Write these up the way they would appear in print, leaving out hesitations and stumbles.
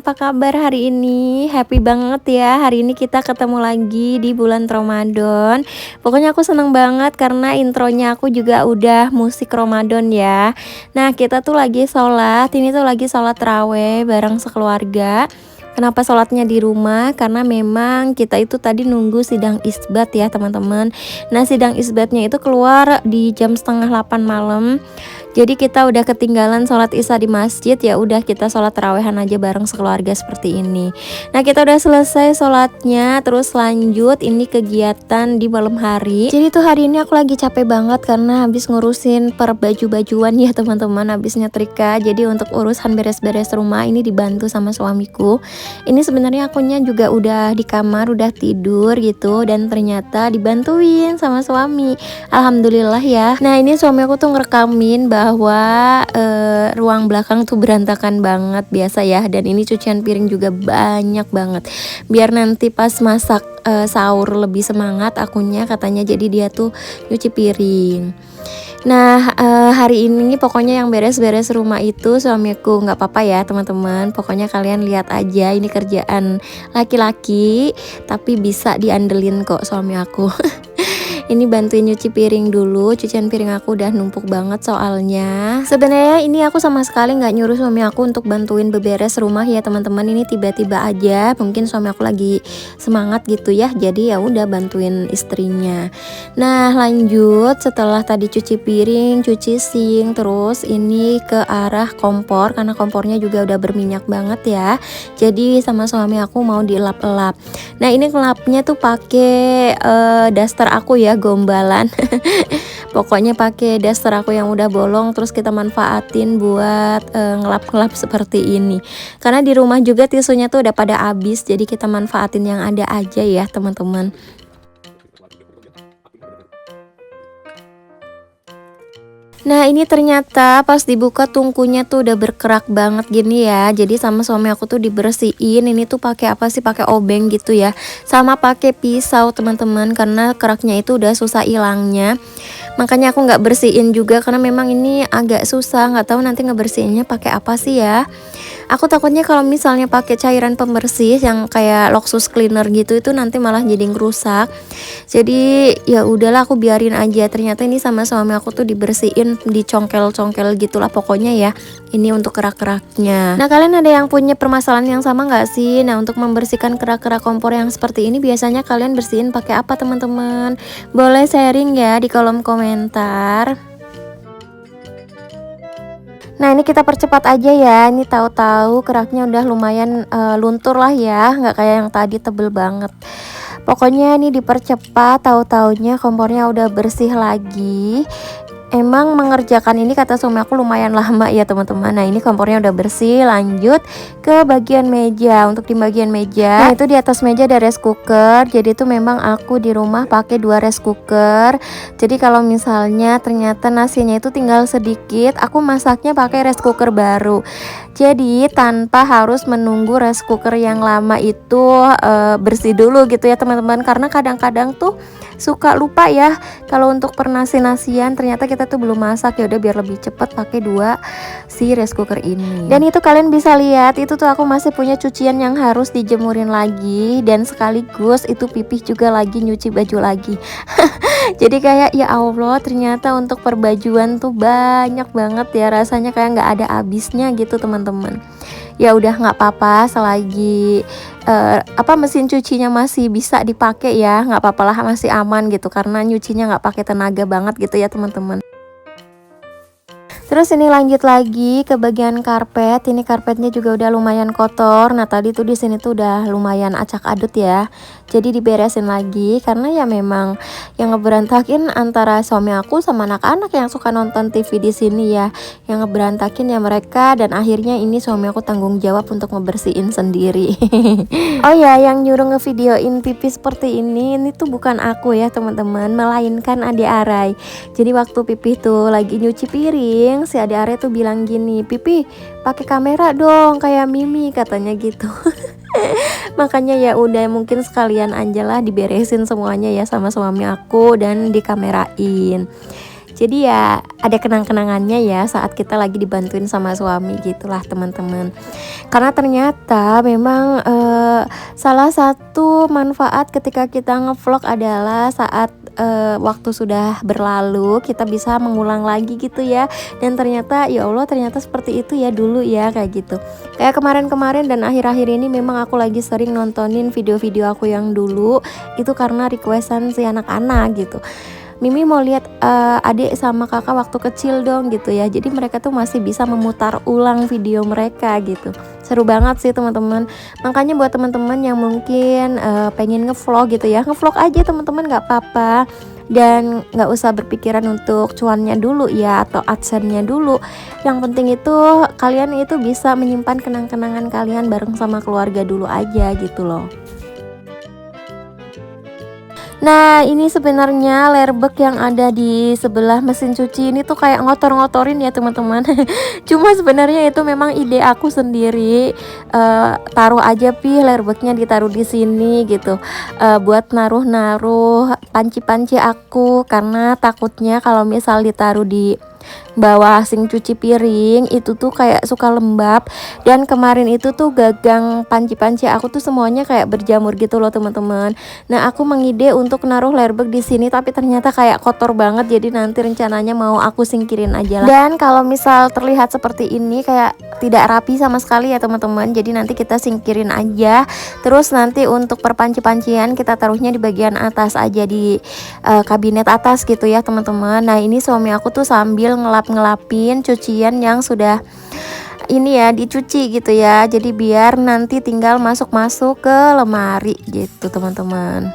apa kabar hari ini? Happy banget ya, hari ini kita ketemu lagi di bulan Ramadan. Pokoknya aku seneng banget karena intronya aku juga udah musik Ramadan ya. Nah, kita tuh lagi sholat, ini tuh lagi sholat raweh bareng sekeluarga. Kenapa sholatnya di rumah? Karena memang kita itu tadi nunggu sidang isbat ya teman-teman. Nah, sidang isbatnya itu keluar di jam setengah 8 malam. Jadi kita udah ketinggalan sholat isya di masjid, ya udah kita sholat tarawehan aja bareng sekeluarga seperti ini. Nah, kita udah selesai sholatnya, terus lanjut ini kegiatan di malam hari. Jadi tuh hari ini aku lagi capek banget karena habis ngurusin per baju-bajuan ya teman-teman, habis nyetrika. Jadi untuk urusan beres-beres rumah ini dibantu sama suamiku. Ini sebenarnya akunya juga udah di kamar, udah tidur gitu, dan ternyata dibantuin sama suami. Alhamdulillah ya. Nah, ini suami aku tuh ngerekamin bahwa ruang belakang tuh berantakan banget biasa ya, dan ini cucian piring juga banyak banget. Biar nanti pas masak sahur lebih semangat akunya katanya, jadi dia tuh nyuci piring. Nah, hari ini pokoknya yang beres-beres rumah itu suamiku. Nggak apa-apa ya teman-teman, pokoknya kalian lihat aja, ini kerjaan laki-laki tapi bisa diandelin kok suami aku. Ini bantuin nyuci piring dulu, cucian piring aku udah numpuk banget soalnya. Sebenarnya ini aku sama sekali nggak nyuruh suami aku untuk bantuin beberes rumah ya teman-teman. Ini tiba-tiba aja, mungkin suami aku lagi semangat gitu ya, jadi ya udah bantuin istrinya. Nah, lanjut setelah tadi cuci piring, cuci sink, terus ini ke arah kompor karena kompornya juga udah berminyak banget ya. Jadi sama suami aku mau dielap-elap. Nah, ini ngelapnya tuh pakai daster aku ya, gombalan. Pokoknya pakai daster aku yang udah bolong, terus kita manfaatin buat ngelap-ngelap seperti ini. Karena di rumah juga tisunya tuh udah pada habis, jadi kita manfaatin yang ada aja ya teman-teman. Nah, ini ternyata pas dibuka tungkunya tuh udah berkerak banget gini ya. Jadi sama suami aku tuh dibersihin. Ini tuh pakai apa sih? Pakai obeng gitu ya. Sama pakai pisau teman-teman, karena keraknya itu udah susah hilangnya. Makanya aku nggak bersihin juga karena memang ini agak susah. Nggak tahu nanti ngebersihinnya pakai apa sih ya. Aku takutnya kalau misalnya pakai cairan pembersih yang kayak Loxus cleaner gitu, itu nanti malah jadi ngerusak. Jadi ya udahlah, aku biarin aja. Ternyata ini sama suami aku tuh dibersihin, dicongkel-congkel gitulah pokoknya ya. Ini untuk kerak-keraknya. Nah, kalian ada yang punya permasalahan yang sama nggak sih? Nah, untuk membersihkan kerak-kerak kompor yang seperti ini biasanya kalian bersihin pakai apa teman-teman? Boleh sharing ya di kolom komentar. Nah, ini kita percepat aja ya. Ini tahu-tahu keraknya udah lumayan luntur lah ya, nggak kayak yang tadi tebel banget. Pokoknya ini dipercepat, tahu-taunya kompornya udah bersih lagi. Emang mengerjakan ini kata suami aku lumayan lama ya teman-teman. Nah, ini kompornya udah bersih, lanjut ke bagian meja. Untuk di bagian meja, nah itu di atas meja ada rice cooker. Jadi itu memang aku di rumah pakai 2 rice cooker. Jadi kalau misalnya ternyata nasinya itu tinggal sedikit, aku masaknya pakai rice cooker baru. Jadi tanpa harus menunggu rice cooker yang lama itu bersih dulu gitu ya teman-teman. Karena kadang-kadang tuh suka lupa ya, kalau untuk nasian ternyata kita tuh belum masak. Ya udah biar lebih cepat pakai 2 si rice cooker ini. Dan itu kalian bisa lihat, itu tuh aku masih punya cucian yang harus dijemurin lagi, dan sekaligus itu pipih juga lagi nyuci baju lagi. Jadi kayak ya Allah, ternyata untuk perbajuan tuh banyak banget ya, rasanya kayak nggak ada habisnya gitu teman-teman. Ya udah nggak apa-apa, selagi mesin cucinya masih bisa dipakai ya, nggak apa-apa lah, masih aman gitu, karena nyucinya nggak pakai tenaga banget gitu ya teman-teman. Terus ini lanjut lagi ke bagian karpet. Ini karpetnya juga udah lumayan kotor. Nah, tadi tuh di sini tuh udah lumayan acak adut ya. Jadi diberesin lagi karena ya memang yang ngeberantakin antara suami aku sama anak-anak yang suka nonton TV di sini ya. Yang ngeberantakin ya mereka, dan akhirnya ini suami aku tanggung jawab untuk ngebersihin sendiri. Oh ya, yang nyuruh ngevideoin pipi seperti ini tuh bukan aku ya teman-teman, melainkan adik Arai. Jadi waktu pipi tuh lagi nyuci piring, si adik Arai tuh bilang gini, "Pipi, pakai kamera dong kayak Mimi," katanya gitu. Makanya ya udah, mungkin sekalian aja lah diberesin semuanya ya sama suami aku dan dikamerain. Jadi ya ada kenang-kenangannya ya saat kita lagi dibantuin sama suami gitulah teman-teman. Karena ternyata memang salah satu manfaat ketika kita ngevlog adalah saat waktu sudah berlalu kita bisa mengulang lagi gitu ya. Dan ternyata ya Allah, ternyata seperti itu ya dulu ya, kayak gitu. Kayak kemarin-kemarin dan akhir-akhir ini memang aku lagi sering nontonin video-video aku yang dulu itu karena requestan si anak-anak gitu. Mimi mau lihat adik sama kakak waktu kecil dong gitu ya. Jadi mereka tuh masih bisa memutar ulang video mereka gitu. Seru banget sih teman-teman. Makanya buat teman-teman yang mungkin pengen ngevlog gitu ya, ngevlog aja teman-teman, nggak apa-apa. Dan nggak usah berpikiran untuk cuannya dulu ya atau adsense-nya dulu. Yang penting itu kalian itu bisa menyimpan kenang-kenangan kalian bareng sama keluarga dulu aja gitu loh. Nah, ini sebenarnya layerback yang ada di sebelah mesin cuci ini tuh kayak ngotor-ngotorin ya teman-teman. Cuma sebenarnya itu memang ide aku sendiri. Taruh aja layerbacknya ditaruh di sini gitu. Buat naruh-naruh panci-panci aku, karena takutnya kalau misal ditaruh di bawah sink cuci piring itu tuh kayak suka lembab. Dan kemarin itu tuh gagang panci-panci aku tuh semuanya kayak berjamur gitu loh teman-teman. Nah, aku mengide untuk naruh layerback di sini, tapi ternyata kayak kotor banget. Jadi nanti rencananya mau aku singkirin aja lah. Dan kalau misal terlihat seperti ini kayak tidak rapi sama sekali ya teman-teman, jadi nanti kita singkirin aja. Terus nanti untuk perpanci-pancian kita taruhnya di bagian atas aja, di kabinet atas gitu ya teman-teman. Nah, ini suami aku tuh sambil ngelap-ngelapin cucian yang sudah ini ya dicuci gitu ya. Jadi biar nanti tinggal masuk-masuk ke lemari gitu teman-teman.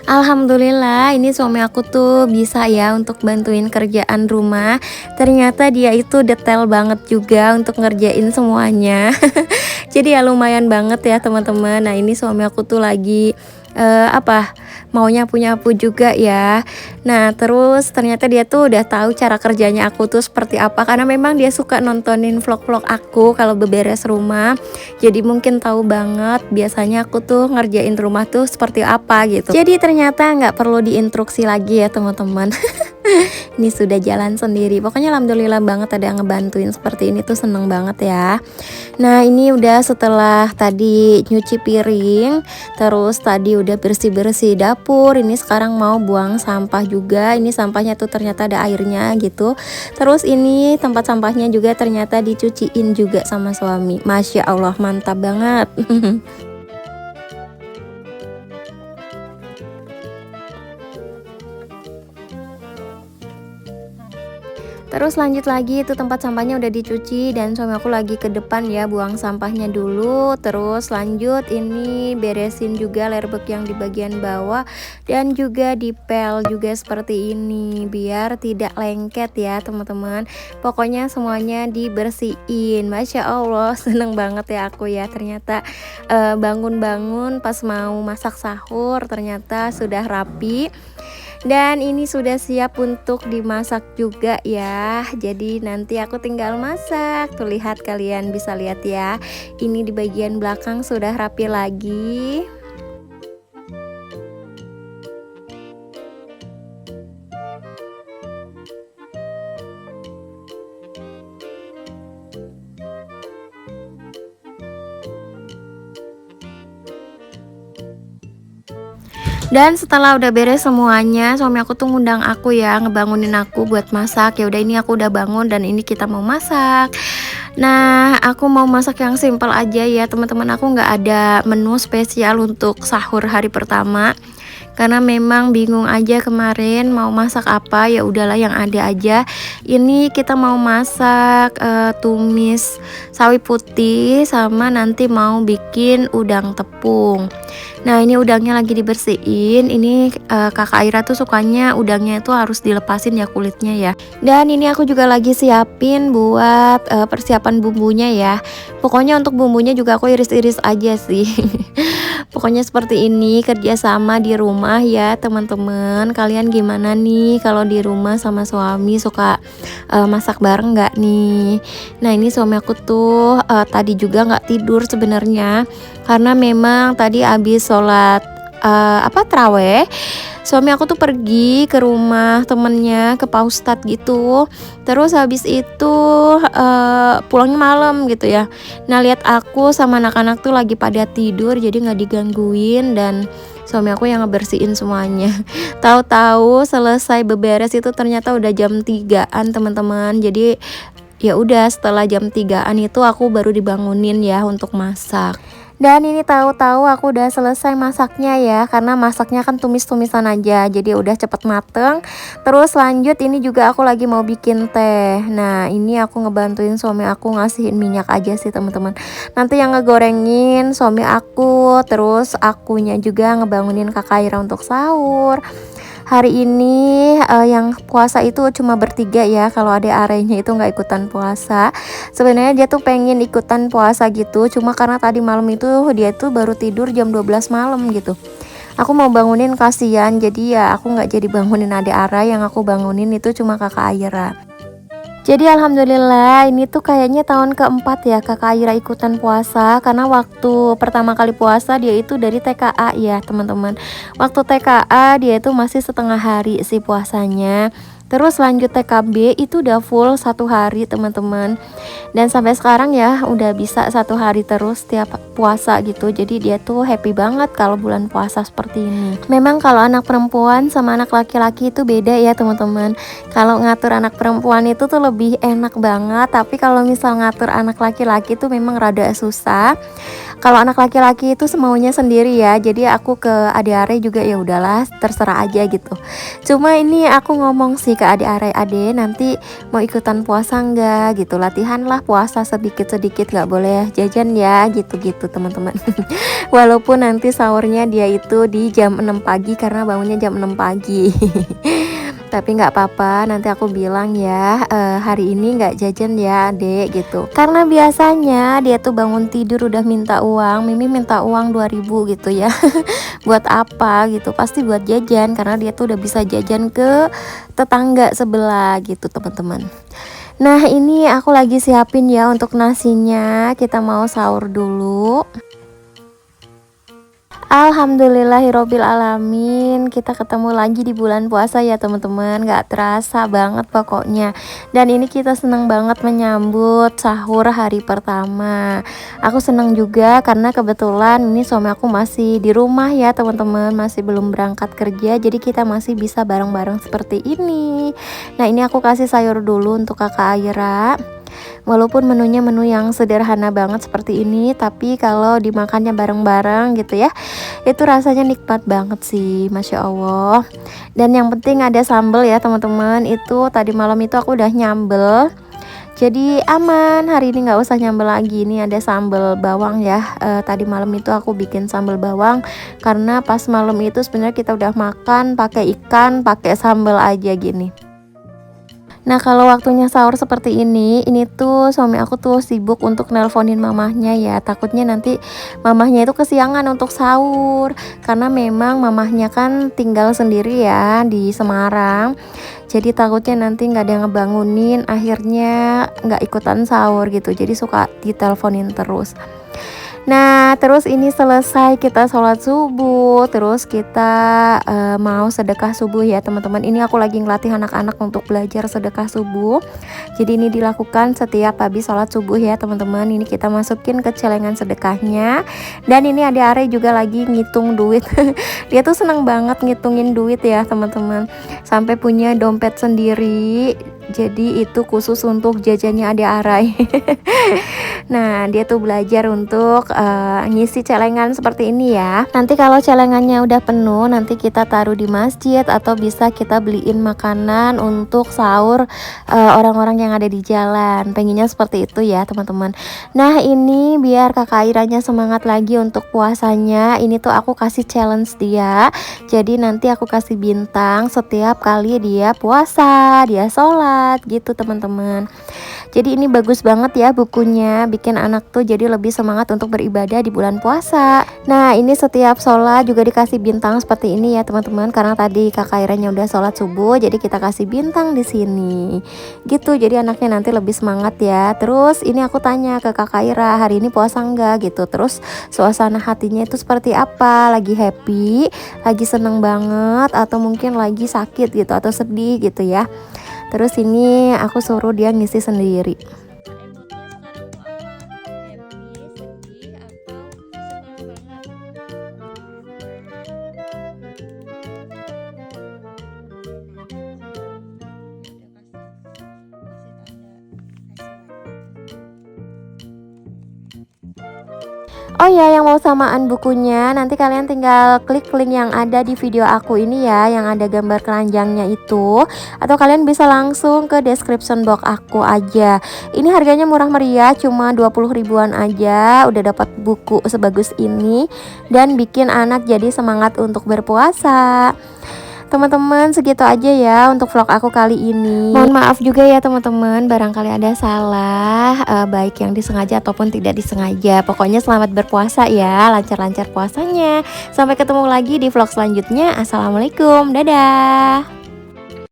Alhamdulillah ini suami aku tuh bisa ya untuk bantuin kerjaan rumah. Ternyata dia itu detail banget juga untuk ngerjain semuanya. Jadi ya lumayan banget ya teman-teman. Nah, ini suami aku tuh lagi mau nyapu-nyapu juga ya. Nah, terus ternyata dia tuh udah tahu cara kerjanya aku tuh seperti apa, karena memang dia suka nontonin vlog-vlog aku kalau beberes rumah. Jadi mungkin tahu banget biasanya aku tuh ngerjain rumah tuh seperti apa gitu. Jadi ternyata nggak perlu diinstruksi lagi ya teman-teman. Ini sudah jalan sendiri. Pokoknya alhamdulillah banget ada yang ngebantuin seperti ini tuh, seneng banget ya. Nah, ini udah setelah tadi nyuci piring, terus tadi udah bersih-bersih dapur. Ini sekarang mau buang sampah juga. Ini sampahnya tuh ternyata ada airnya gitu. Terus ini tempat sampahnya juga ternyata dicuciin juga sama suami. Masya Allah, mantap banget. Terus lanjut lagi, itu tempat sampahnya udah dicuci dan suami aku lagi ke depan ya buang sampahnya dulu. Terus lanjut ini beresin juga layerback yang di bagian bawah dan juga dipel juga seperti ini biar tidak lengket ya teman-teman. Pokoknya semuanya dibersihin. Masya Allah, seneng banget ya aku ya. Ternyata bangun-bangun pas mau masak sahur ternyata sudah rapi. Dan ini sudah siap untuk dimasak juga ya. Jadi nanti aku tinggal masak. Tuh lihat, kalian bisa lihat ya. Ini di bagian belakang sudah rapi lagi. Dan setelah udah beres semuanya, suami aku tuh ngundang aku ya, ngebangunin aku buat masak. Ya udah, ini aku udah bangun dan ini kita mau masak. Nah, aku mau masak yang simple aja ya teman-teman. Aku nggak ada menu spesial untuk sahur hari pertama, karena memang bingung aja kemarin mau masak apa. Ya udahlah yang ada aja. Ini kita mau masak tumis sawi putih sama nanti mau bikin udang tepung. Nah, ini udangnya lagi dibersihin. Ini kakak Aira tuh sukanya udangnya itu harus dilepasin ya kulitnya ya. Dan ini aku juga lagi siapin buat persiapan bumbunya ya. Pokoknya untuk bumbunya juga aku iris-iris aja sih. Pokoknya seperti ini kerjasama di rumah ya teman-teman. Kalian gimana nih kalau di rumah sama suami, suka masak bareng nggak nih? Nah, ini suami aku tuh tadi juga nggak tidur sebenarnya, karena memang tadi habis sholat taraweh Suami aku tuh pergi ke rumah temennya, ke Pak Ustadz gitu. Terus habis itu pulangnya malam gitu ya. Nah lihat aku sama anak-anak tuh lagi pada tidur, jadi nggak digangguin dan suami aku yang ngebersihin semuanya. Tahu-tahu selesai beberes itu ternyata udah jam 3-an teman-teman. Jadi ya udah setelah jam 3-an itu aku baru dibangunin ya untuk masak. Dan ini tahu-tahu aku udah selesai masaknya ya, karena masaknya kan tumis-tumisan aja, jadi udah cepet mateng. Terus lanjut ini juga aku lagi mau bikin teh. Nah ini aku ngebantuin suami aku ngasihin minyak aja sih teman-teman. Nanti yang ngegorengin suami aku, terus akunya juga ngebangunin kakak Ira untuk sahur. Hari ini yang puasa itu cuma bertiga ya, kalau ada arenya itu nggak ikutan puasa. Sebenarnya dia tuh pengen ikutan puasa gitu, cuma karena tadi malam itu dia tuh baru tidur jam 12 malam gitu. Aku mau bangunin kasihan, jadi ya aku nggak jadi bangunin adik Ara, yang aku bangunin itu cuma kakak Aira. Jadi alhamdulillah ini tuh kayaknya tahun keempat ya kakak Aira ikutan puasa, karena waktu pertama kali puasa dia itu dari TKA ya teman-teman. Waktu TKA dia itu masih setengah hari sih puasanya. Terus lanjut TKB itu udah full 1 hari teman-teman. Dan sampai sekarang ya udah bisa 1 hari terus tiap puasa gitu. Jadi dia tuh happy banget kalau bulan puasa seperti ini. Memang kalau anak perempuan sama anak laki-laki itu beda ya teman-teman. Kalau ngatur anak perempuan itu tuh lebih enak banget, tapi kalau misal ngatur anak laki-laki tuh memang rada susah. Kalau anak laki-laki itu semaunya sendiri ya, jadi aku ke adik Are juga ya udahlah terserah aja gitu. Cuma ini aku ngomong sih ke adik Are, ade nanti mau ikutan puasa enggak gitu, latihan lah puasa sedikit-sedikit, nggak boleh jajan ya gitu-gitu teman-teman. Walaupun nanti sahurnya dia itu di jam 6 pagi karena bangunnya jam 6 pagi. Tapi nggak apa-apa, nanti aku bilang ya hari ini nggak jajan ya adek gitu, karena biasanya dia tuh bangun tidur udah minta uang, Mimi minta uang 2000 gitu ya. Buat apa gitu, pasti buat jajan, karena dia tuh udah bisa jajan ke tetangga sebelah gitu teman-teman. Nah ini aku lagi siapin ya untuk nasinya, kita mau sahur dulu. Alhamdulillahirobbil alamin, kita ketemu lagi di bulan puasa ya teman-teman. Gak terasa banget pokoknya. Dan ini kita seneng banget menyambut sahur hari pertama. Aku seneng juga karena kebetulan ini suami aku masih di rumah ya teman-teman, masih belum berangkat kerja, jadi kita masih bisa bareng-bareng seperti ini. Nah ini aku kasih sayur dulu untuk kakak Aira. Walaupun menunya menu yang sederhana banget seperti ini, tapi kalau dimakannya bareng-bareng gitu ya, itu rasanya nikmat banget sih, Masya Allah. Dan yang penting ada sambal ya teman-teman. Itu tadi malam itu aku udah nyambel, jadi aman, hari ini nggak usah nyambel lagi. Ini ada sambal bawang ya. Tadi malam itu aku bikin sambal bawang karena pas malam itu sebenarnya kita udah makan pakai ikan, pakai sambal aja gini. Nah kalau waktunya sahur seperti ini tuh suami aku tuh sibuk untuk nelponin mamahnya ya. Takutnya nanti mamahnya itu kesiangan untuk sahur, karena memang mamahnya kan tinggal sendiri ya di Semarang. Jadi takutnya nanti nggak ada yang ngebangunin, akhirnya nggak ikutan sahur gitu. Jadi suka diteleponin terus. Nah terus ini selesai kita sholat subuh, terus kita mau sedekah subuh ya teman-teman. Ini aku lagi ngelatih anak-anak untuk belajar sedekah subuh. Jadi ini dilakukan setiap habis sholat subuh ya teman-teman. Ini kita masukin ke celengan sedekahnya. Dan ini adik Are juga lagi ngitung duit. Dia tuh seneng banget ngitungin duit ya teman-teman, sampai punya dompet sendiri. Jadi itu khusus untuk jajannya adik Arai. Nah dia tuh belajar untuk ngisi celengan seperti ini ya. Nanti kalau celengannya udah penuh, nanti kita taruh di masjid atau bisa kita beliin makanan untuk sahur orang-orang yang ada di jalan. Pengennya seperti itu ya teman-teman. Nah ini biar kakak Airanya semangat lagi untuk puasanya, ini tuh aku kasih challenge dia. Jadi nanti aku kasih bintang setiap kali dia puasa, dia sholat, sholat gitu teman-teman. Jadi ini bagus banget ya bukunya, bikin anak tuh jadi lebih semangat untuk beribadah di bulan puasa. Nah ini setiap sholat juga dikasih bintang seperti ini ya teman-teman, karena tadi kakak Iranya udah sholat subuh, jadi kita kasih bintang di sini. Gitu, jadi anaknya nanti lebih semangat ya. Terus ini aku tanya ke kakak Ira, hari ini puasa enggak gitu. Terus suasana hatinya itu seperti apa? Lagi happy, lagi seneng banget, atau mungkin lagi sakit gitu atau sedih gitu ya. Terus ini aku suruh dia ngisi sendiri. Oh ya, yang mau samaan bukunya, nanti kalian tinggal klik link yang ada di video aku ini ya, yang ada gambar keranjangnya itu. Atau kalian bisa langsung ke description box aku aja. Ini harganya murah meriah, cuma 20 ribuan aja. Udah dapat buku sebagus ini dan bikin anak jadi semangat untuk berpuasa. Teman-teman, segitu aja ya untuk vlog aku kali ini. Mohon maaf juga ya teman-teman, barangkali ada salah, baik yang disengaja ataupun tidak disengaja. Pokoknya selamat berpuasa ya, lancar-lancar puasanya. Sampai ketemu lagi di vlog selanjutnya. Assalamualaikum, dadah.